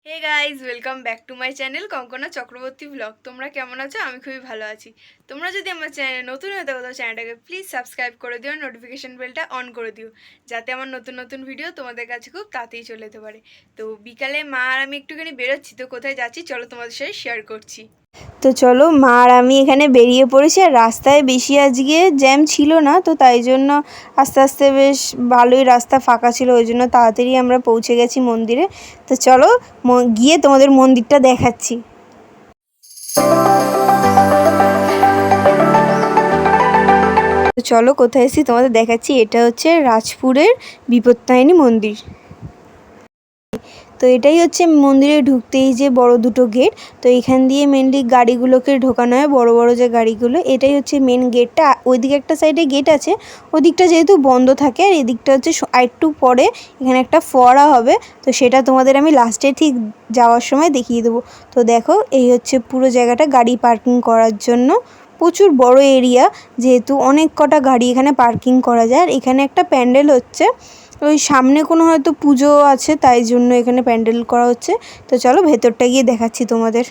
Hey guys, welcome back to my channel Kankana Chakraborty vlog. তোমরা কেমন আছো? আমি খুবই ভালো আছি। তোমরা যদি আমার চ্যানেলে নতুন হয়ে থাকো তো চ্যানেলটাকে প্লিজ সাবস্ক্রাইব করে দিও, নোটিফিকেশন বেলটা অন করে দিও, যাতে আমার নতুন নতুন ভিডিও তোমাদের কাছে খুব তাড়াতাড়ি চলে যেতে পারে। তো বিকালে মা আর আমি একটুখানি বেরোচ্ছি, তো কোথায় যাচ্ছি চলো তোমাদের সাথে শেয়ার করছি। তো চলো, মা আর আমি এখানে বেরিয়ে পড়েছি। আর রাস্তায় বেশি আজকে জ্যাম ছিল না, তো তাই জন্য আস্তে আস্তে বেশ ভালোই রাস্তা ফাঁকা ছিল, ওই জন্য তাড়াতাড়ি আমরা পৌঁছে গেছি মন্দিরে। তো চলো গিয়ে তোমাদের মন্দিরটা দেখাচ্ছি। তো চলো কোথায় এসেছি তোমাদের দেখাচ্ছি। এটা হচ্ছে রাজপুরের বিপত্তারিণী মন্দির। তো এটাই হচ্ছে মন্দিরে ঢুকতেই যে বড় দুটো গেট, তো এখান দিয়ে মেনলি গাড়িগুলোকে ঢোকানো হয়, বড় বড় যে গাড়িগুলো। এটাই হচ্ছে মেন গেটটা। ওইদিকে একটা সাইডে গেট আছে, ওদিকটা যেহেতু বন্ধ থাকে। আর এদিকটা হচ্ছে একটু পরে এখানে একটা ফোয়ারা হবে, তো সেটা তোমাদের আমি লাস্টে ঠিক যাওয়ার সময় দেখিয়ে দেবো। তো দেখো, এই হচ্ছে পুরো জায়গাটা গাড়ি পার্কিং করার জন্য। প্রচুর বড় এরিয়া, যেহেতু অনেক কটা গাড়ি এখানে পার্কিং করা যায়। আর এখানে একটা প্যান্ডেল হচ্ছে, ওই সামনে কোনো হয়তো পুজো আছে, তাই জন্য এখানে প্যান্ডেল করা হচ্ছে। তো চলো ভেতরটা গিয়ে দেখাচ্ছি তোমাদের।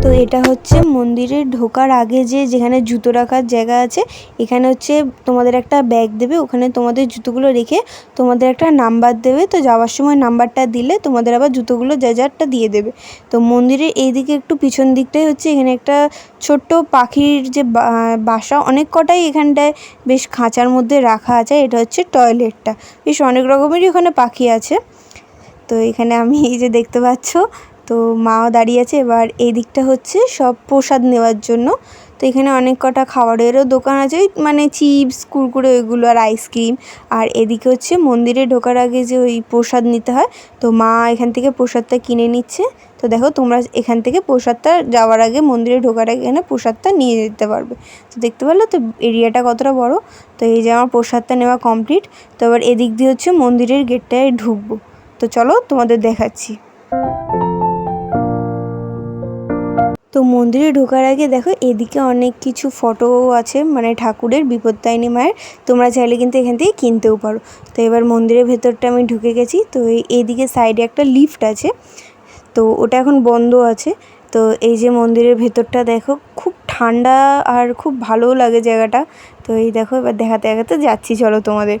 তো এটা হচ্ছে মন্দিরে ঢোকার আগে যেখানে জুতো রাখার জায়গা আছে। এখানে হচ্ছে তোমাদের একটা ব্যাগ দেবে, ওখানে তোমাদের জুতোগুলো রেখে তোমাদের একটা নাম্বার দেবে। তো যাওয়ার সময় নাম্বারটা দিলে তোমাদের আবার জুতোগুলো যারটা দিয়ে দেবে। তো মন্দিরের এইদিকে একটু পিছন দিকটাই হচ্ছে এখানে একটা ছোট্ট পাখির যে বাসা, অনেক কটাই এখানটায় বেশ খাঁচার মধ্যে রাখা আছে। এটা হচ্ছে টয়লেটটা, বেশ অনেক রকমেরই ওখানে পাখি আছে। তো এখানে আমি এই যে দেখতে পাচ্ছ, তো মাও দাঁড়িয়ে আছে। এবার এই দিকটা হচ্ছে সব প্রসাদ নেওয়ার জন্য। তো এখানে অনেক কটা খাবারেরও দোকান আছে, মানে চিপস, কুরকুরে ওইগুলো, আর আইসক্রিম। আর এদিকে হচ্ছে মন্দিরে ঢোকার আগে যে ওই প্রসাদ নিতে হয়, তো মা এখান থেকে প্রসাদটা কিনে নিচ্ছে। তো দেখো, তোমরা এখান থেকে প্রসাদটা যাওয়ার আগে, মন্দিরে ঢোকার আগে এখানে প্রসাদটা নিয়ে যেতে পারবে। তো দেখতে পারলো তো এরিয়াটা কতটা বড়। তো এই যে আমার প্রসাদটা নেওয়া কমপ্লিট। তো এবার এদিক দিয়ে হচ্ছে মন্দিরের গেটটায় ঢুকবো। তো চলো তোমাদের দেখাচ্ছি। তো মন্দিরে ঢোকার আগে দেখো, এদিকে অনেক কিছু ফটো আছে, মানে ঠাকুরের, বিপত্তারিণী মায়ের। তোমরা চাইলে কিন্তু এখান থেকে কিনতেও পারো। তো এবার মন্দিরের ভেতরটা আমি ঢুকে গেছি। তো এইদিকে সাইডে একটা লিফট আছে, তো ওটা এখন বন্ধ আছে। তো এই যে মন্দিরের ভেতরটা দেখো, খুব ঠান্ডা আর খুব ভালোও লাগে জায়গাটা। তো এই দেখো, এবার দেখাতে দেখাতে যাচ্ছি, চলো তোমাদের।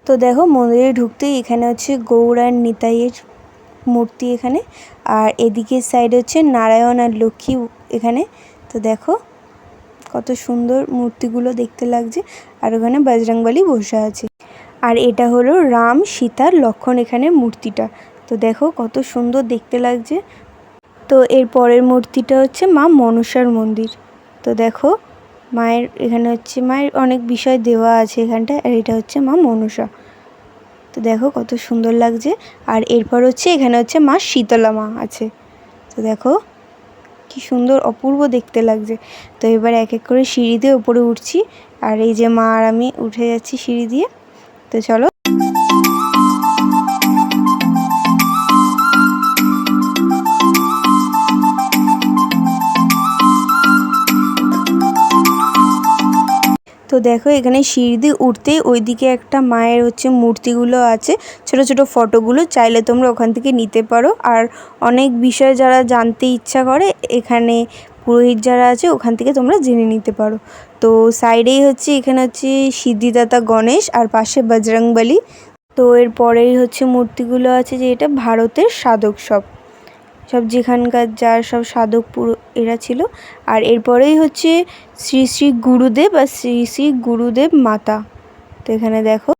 তো দেখো, মন্দিরে ঢুকতেই এখানে হচ্ছে গৌর আর নিতাইয়ের মূর্তি এখানে। আর এদিকের সাইডে হচ্ছে নারায়ণ আর লক্ষ্মী এখানে। তো দেখো কত সুন্দর মূর্তিগুলো দেখতে লাগছে। আর ওখানে বজরংবলী বসে আছে। আর এটা হলো রাম, সীতা, লক্ষ্মণ এখানে মূর্তিটা। তো দেখো কত সুন্দর দেখতে লাগছে। তো এর পরের মূর্তিটা হচ্ছে মা মনসার মন্দির। তো দেখো, মায়ের এখানে হচ্ছে মায়ের অনেক বিষয় দেওয়া আছে এখানটায়। আর এটা হচ্ছে মা মনসা। তো দেখো কত সুন্দর লাগছে। আর এরপর হচ্ছে এখানে হচ্ছে মা শীতলা মা আছে। তো দেখো কি সুন্দর, অপূর্ব দেখতে লাগছে। তো এবার এক এক করে সিঁড়ি দিয়ে উপরে উঠছি। আর এই যে মা আর আমি উঠে যাচ্ছি সিঁড়ি দিয়ে। তো চলো। তো দেখো, এখানে সিঁড়ি দিয়ে উঠতেই ওইদিকে একটা মায়ের হচ্ছে মূর্তিগুলো আছে, ছোট ছোট ফটোগুলো, চাইলে তোমরা ওখান থেকে নিতে পারো। আর অনেক বিষয় যারা জানতে ইচ্ছা করে, এখানে পুরোহিত যারা আছে ওখান থেকে তোমরা জেনে নিতে পারো। তো সাইডেই হচ্ছে এখানে হচ্ছে সিদ্ধিদাতা গণেশ, আর পাশে বজরংবলী। তো এর পরেই হচ্ছে মূর্তিগুলো আছে, যে এটা ভারতের সাধক সব যেখানকার যার সব সাধক এরা ছিল। আর এরপরেই হচ্ছে শ্রী শ্রী গুরুদেব আর শ্রী শ্রী গুরুদেব মাতা। তো এখানে দেখো।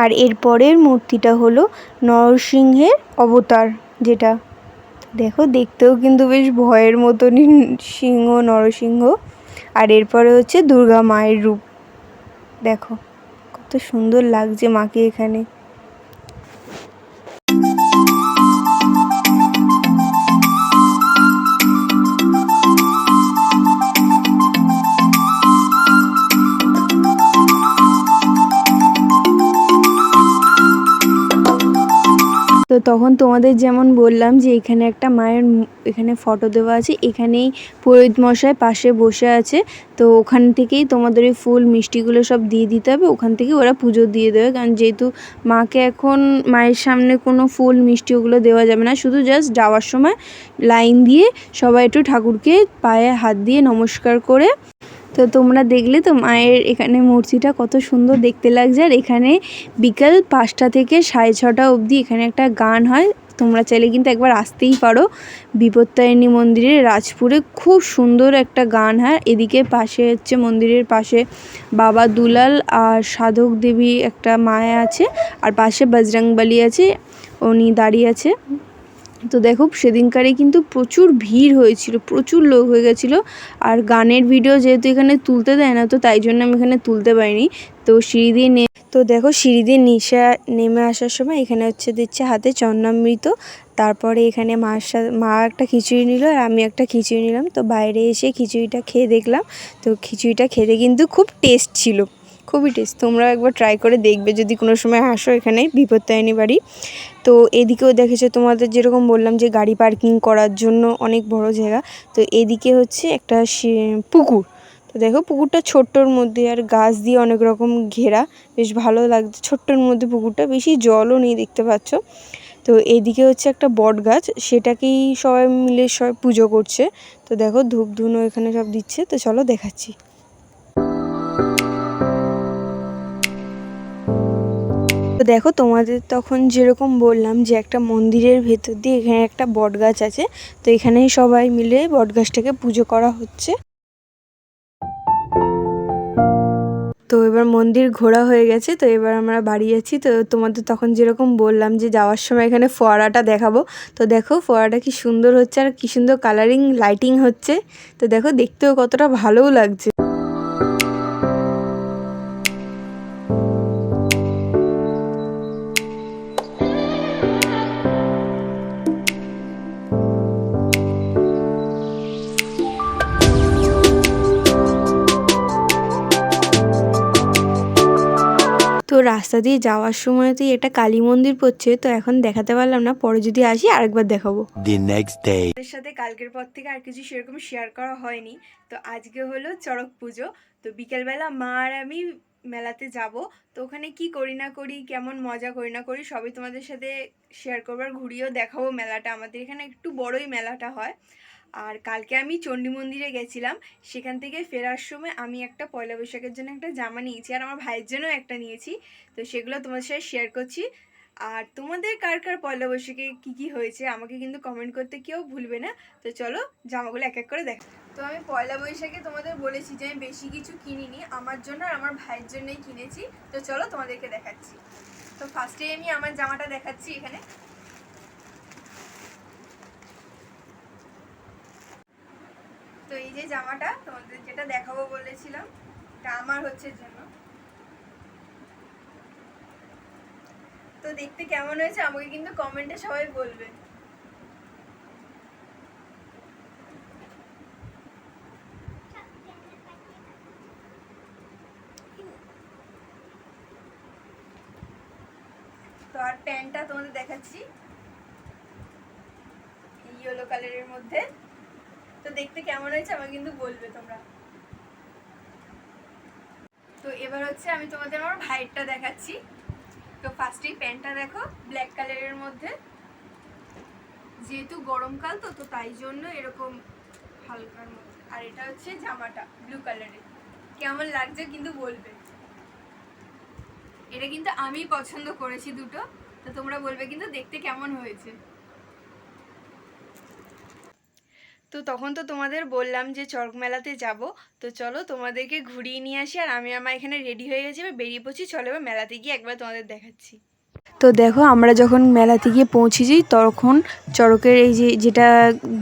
আর এরপরের মূর্তিটা হলো নরসিংহের অবতার, যেটা দেখো দেখতেও কিন্তু বেশ ভয়ের মতনই, সিংহ, নরসিংহ। আর এরপরে হচ্ছে দুর্গা মায়ের রূপ। দেখো কত সুন্দর লাগছে মাকে এখানে। তো তখন তোমাদের যেমন বললাম যে এখানে একটা মায়ের এখানে ফটো দেওয়া আছে, এখানেই পুরোহিত মশাই পাশে বসে আছে। তো ওখান থেকেই তোমাদের ওই ফুল মিষ্টিগুলো সব দিয়ে দিতে হবে, ওখান থেকে ওরা পুজো দিয়ে দেবে। কারণ যেহেতু মাকে এখন মায়ের সামনে কোনো ফুল মিষ্টি ওগুলো দেওয়া যাবে না, শুধু জাস্ট যাওয়ার সময় লাইন দিয়ে সবাই একটু ঠাকুরকে পায়ে হাত দিয়ে নমস্কার করে। তো তোমরা দেখলে তো মায়ের এখানে মূর্তিটা কত সুন্দর দেখতে লাগছে। আর এখানে বিকাল 5টা থেকে 6:30 অবধি এখানে একটা গান হয়, তোমরা চাইলে কিন্তু একবার আসতেই পারো। বিপত্তারিণী মন্দিরের রাজপুরে খুব সুন্দর একটা গান হয়। এদিকে পাশে হচ্ছে মন্দিরের পাশে বাবা দুলাল আর সাধক দেবী একটা মায়া আছে, আর পাশে বজরংবলী আছে, উনি দাঁড়িয়ে আছে। তো দেখো সেদিনকারে কিন্তু প্রচুর ভিড় হয়েছিল, প্রচুর লোক হয়ে গেছিলো। আর গানের ভিডিও যেহেতু এখানে তুলতে দেয় না, তো তাই জন্য আমি এখানে তুলতে পারিনি। তো সিঁড়ি দিয়ে তো দেখো সিঁড়ি দিয়ে নেমে আসার সময় এখানে হচ্ছে দিচ্ছে হাতে চন্নামৃত। তারপরে এখানে মা একটা খিচুড়ি নিল আর আমি একটা খিচুড়ি নিলাম। তো বাইরে এসে খিচুড়িটা খেয়ে দেখলাম, তো খিচুড়িটা খেতে কিন্তু খুব টেস্ট ছিল, খুবই টেস্ট। তোমরাও একবার ট্রাই করে দেখবে যদি কোনো সময় আসো এখানে বিপত্তারিণী বাড়ি। তো এদিকেও দেখেছো তোমাদের যেরকম বললাম যে গাড়ি পার্কিং করার জন্য অনেক বড় জায়গা। তো এদিকে হচ্ছে একটা পুকুর। তো দেখো পুকুরটা ছোট্টর মধ্যে আর গাছ দিয়ে অনেক রকম ঘেরা, বেশ ভালো লাগছে ছোট্টর মধ্যে পুকুরটা, বেশি জলও নেই দেখতে পাচ্ছ। তো এইদিকে হচ্ছে একটা বট গাছ, সেটাকেই সবাই মিলে সবাই পুজো করছে। তো দেখো ধূপ ধুনো এখানে সব দিচ্ছে, তো চলো দেখাচ্ছি। তো দেখো তোমাদের তখন যেরকম বললাম যে একটা মন্দিরের ভেতর দিয়ে এখানে একটা বট গাছ আছে, তো এখানেই সবাই মিলে বট গাছটাকে পুজো করা হচ্ছে। তো এবার মন্দির ঘোরা হয়ে গেছে, তো এবার আমরা বাড়ি যাচ্ছি। তো তোমাদের তখন যেরকম বললাম যে যাওয়ার সময় এখানে ফোয়ারাটা দেখাবো। তো দেখো ফোয়ারাটা কি সুন্দর হচ্ছে আর কি সুন্দর কালারিং লাইটিং হচ্ছে। তো দেখো দেখতেও কতটা ভালোও লাগছে। তো রাস্তা দিয়ে যাওয়ার সময়তেই এটা কালী মন্দির পড়ছে, তো এখন দেখাতে পারলাম না, পরে যদি আসি আরেকবার দেখাবো। এর সাথে কালকের পর থেকে আর কিছু সেরকম শেয়ার করা হয়নি। তো আজকে হলো চড়ক পুজো। তো বিকেলবেলা মা আর আমি মেলাতে যাব। তো ওখানে কি করি না করি, কেমন মজা করি না করি, সবই তোমাদের সাথে শেয়ার করবার, ঘুরিয়েও দেখাবো মেলাটা। আমাদের এখানে একটু বড়ই মেলাটা হয়। আর কালকে আমি চণ্ডী মন্দিরে গেছিলাম, সেখান থেকে ফেরার সময় আমি একটা পয়লা বৈশাখের জন্য একটা জামা নিয়েছি, আর আমার ভাইয়ের জন্য একটা নিয়েছি। তো সেগুলো তোমাদের সাথে শেয়ার করছি। আর তোমাদের কার কার পয়লা বৈশাখে কী হয়েছে আমাকে কিন্তু কমেন্ট করতে কেউ ভুলবে না। তো চলো জামাগুলো এক এক করে দেখ। তো আমি পয়লা বৈশাখে তোমাদের বলেছি যে আমি বেশি কিছু কিনিনি, আমার জন্য আর আমার ভাইয়ের জন্যই কিনেছি। তো চলো তোমাদেরকে দেখাচ্ছি। তো ফার্স্টে আমি আমার জামাটা দেখাচ্ছি এখানে। তো এই যে জামাটা তোমাদের যেটা দেখাবো বলেছিলাম, এটা আমার হচ্ছে জন্য। তো দেখতে কেমন হয়েছে আমাকে কিন্তু কমেন্টে সবাই বলবে। তো আর প্যান্টটা তোমাদের দেখাচ্ছি, ইয়েলো কালারের মধ্যে। তো দেখতে কেমন হয়েছে আমাকে কিন্তু বলবে তোমরা। তো এবার হচ্ছে আমি তোমাদের আমার ভাইয়েরটা দেখাচ্ছি। তো ফার্স্টেই প্যান্টটা দেখো ব্ল্যাক কালারের মধ্যে, যেহেতু গরমকাল তো তো তাই জন্য এরকম হালকার মধ্যে। আর এটা হচ্ছে জামাটা ব্লু কালারের, কেমন লাগছে কিন্তু বলবে। এটা কিন্তু আমি পছন্দ করেছি দুটো, তো তোমরা বলবে কিন্তু দেখতে কেমন হয়েছে। তো তখন তো তোমাদের বললাম যে চড়ক মেলাতে যাব। তো চলো তোমাদেরকে ঘুরিয়ে নিয়ে আসি। আর আমি আমার এখানে রেডি হয়ে গেছি, এবার বেরিয়ে পড়ছি। চলো এবার মেলাতে গিয়ে একবার তোমাদের দেখাচ্ছি। তো দেখো আমরা যখন মেলাতে গিয়ে পৌঁছেছি তখন চড়কের এই যেটা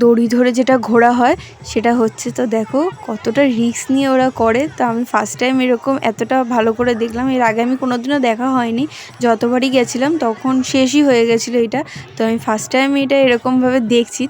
দড়ি ধরে যেটা ঘোরা হয় সেটা হচ্ছে। তো দেখো কতটা রিস্ক নিয়ে ওরা করে। তো আমি ফার্স্ট টাইম এরকম এতটা ভালো করে দেখলাম। এর আগে আমি কোনোদিনও দেখা হয়নি, যতবারই গেছিলাম তখন শেষই হয়ে গেছিলো এটা। তো আমি ফার্স্ট টাইম এটা এরকমভাবে দেখছি।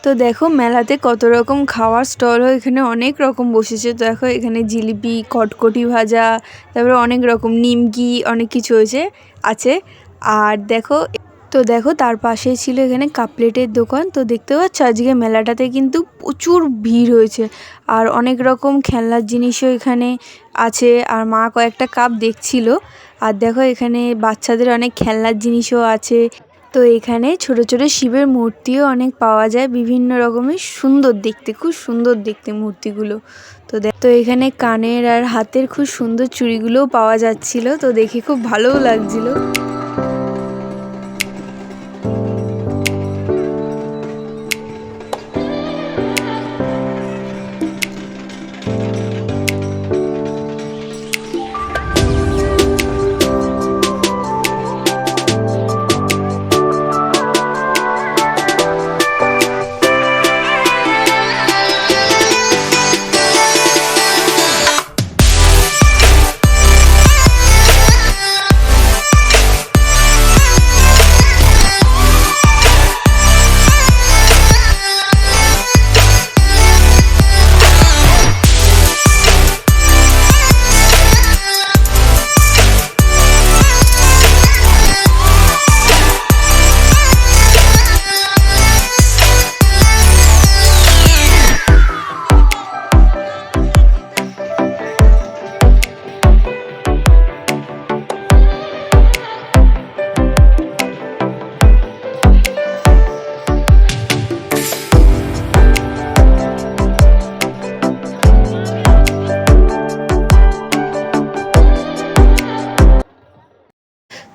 তো দেখো মেলাতে কত রকম খাওয়ার স্টল হয়, এখানে অনেক রকম বসেছে। তো দেখো এখানে জিলিপি, কটকটি ভাজা, তারপরে অনেক রকম নিমকি অনেক কিছু আছে। আর দেখো তার পাশেই ছিল এখানে কাপলেটের দোকান। তো দেখতে পাচ্ছ আজকে মেলাটাতে কিন্তু প্রচুর ভিড় হয়েছে। আর অনেক রকম খেলনার জিনিসও এখানে আছে। আর মা কয়েকটা কাপ দেখছিল। আর দেখো এখানে বাচ্চাদের অনেক খেলনার জিনিসও আছে। তো এখানে ছোট ছোট শিবের মূর্তিও অনেক পাওয়া যায়, বিভিন্ন রকমের সুন্দর দেখতে, খুব সুন্দর দেখতে মূর্তিগুলো। তো এখানে কানের আর হাতের খুব সুন্দর চুড়িগুলোও পাওয়া যাচ্ছিল। তো দেখে খুব ভালোও লাগছিল।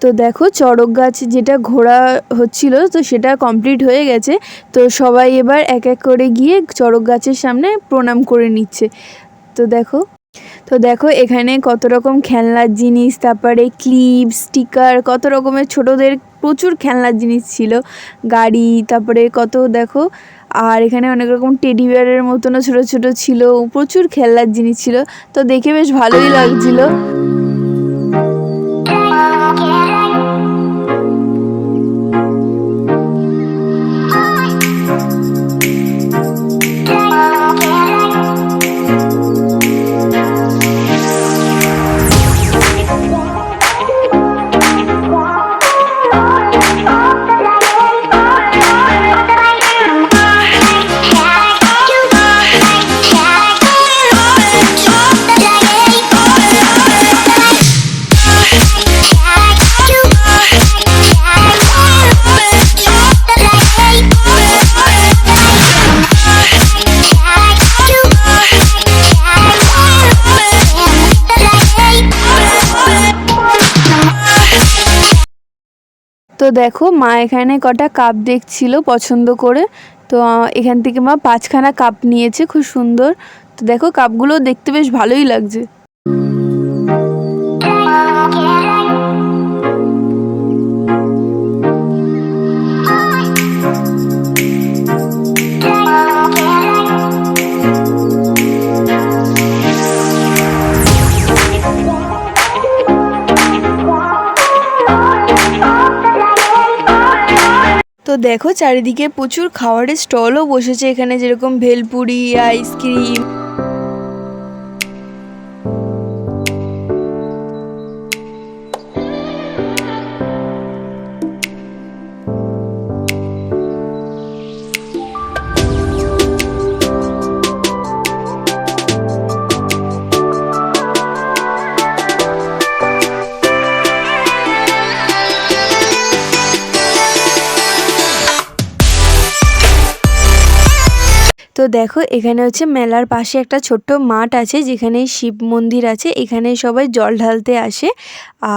তো দেখো চড়ক গাছ যেটা ঘোরা হচ্ছিল তো সেটা কমপ্লিট হয়ে গেছে। তো সবাই এবার এক এক করে গিয়ে চড়ক গাছের সামনে প্রণাম করে নিচ্ছে। তো দেখো এখানে কত রকম খেলনার জিনিস, তারপরে ক্লিপ, স্টিকার, কত রকমের ছোটদের প্রচুর খেলনার জিনিস ছিল, গাড়ি, তারপরে কত দেখো। আর এখানে অনেক রকম টেডি বিয়ারের মতনও ছোট ছোট ছিল, প্রচুর খেলনার জিনিস ছিল। তো দেখে বেশ ভালোই লাগছিল। তো দেখো মা এখানে কটা কাপ দেখছিল পছন্দ করে। তো এখান থেকে মা 5খানা কাপ নিয়েছে, খুব সুন্দর। তো দেখো কাপগুলো দেখতে বেশ ভালোই লাগছে। তো দেখো চারিদিকে প্রচুর খাবারের স্টলও বসেছে এখানে, যেরকম ভেলপুরি, আইসক্রিম। তো দেখো এখানে হচ্ছে মেলার পাশে একটা ছোট্ট মাঠ আছে যেখানে শিব মন্দির আছে, এখানে সবাই জল ঢালতে আসে।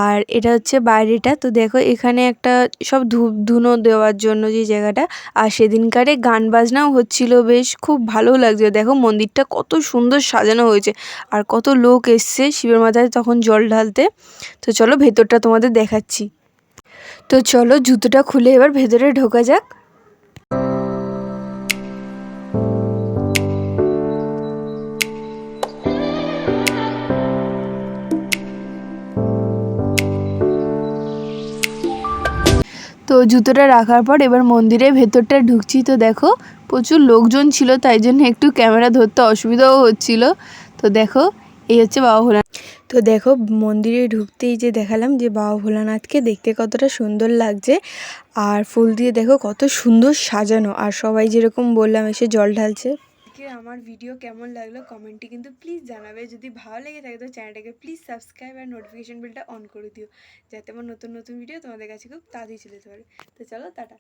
আর এটা হচ্ছে বাইরেটা। তো দেখো এখানে একটা সব ধূপ ধুনো দেওয়ার জন্য যে জায়গাটা, আর সেদিনকারে গান বাজনাও হচ্ছিল, বেশ খুব ভালো লাগছে। দেখো মন্দিরটা কত সুন্দর সাজানো হয়েছে আর কত লোক এসছে শিবের মাথায় তখন জল ঢালতে। তো চলো ভেতরটা তোমাদের দেখাচ্ছি। তো চলো জুতোটা খুলে এবার ভেতরে ঢোকা যাক। তো জুতোটা রাখার পর এবার মন্দিরের ভেতরটা ঢুকছি। তো দেখো প্রচুর লোকজন ছিল, তাই জন্য একটু ক্যামেরা ধরতে অসুবিধাও হচ্ছিল। তো দেখো এই হচ্ছে বাবা ভোলানাথ। তো দেখো মন্দিরে ঢুকতেই যে দেখালাম যে বাবা ভোলানাথকে দেখতে কতটা সুন্দর লাগছে, আর ফুল দিয়ে দেখো কত সুন্দর সাজানো, আর সবাই যেরকম বললাম এসে জল ঢালছে। আমার ভিডিও কেমন লাগলো কমেন্টে কিন্তু প্লিজ জানাবে। যদি ভালো লেগে থাকে তো চ্যানেলটাকে প্লিজ সাবস্ক্রাইব আর নোটিফিকেশন বেলটা অন করে দিও, যাতে আমার নতুন নতুন ভিডিও তোমাদের কাছে খুব তাড়াতাড়ি চলে যেতে পারে। তো চলো টাটা।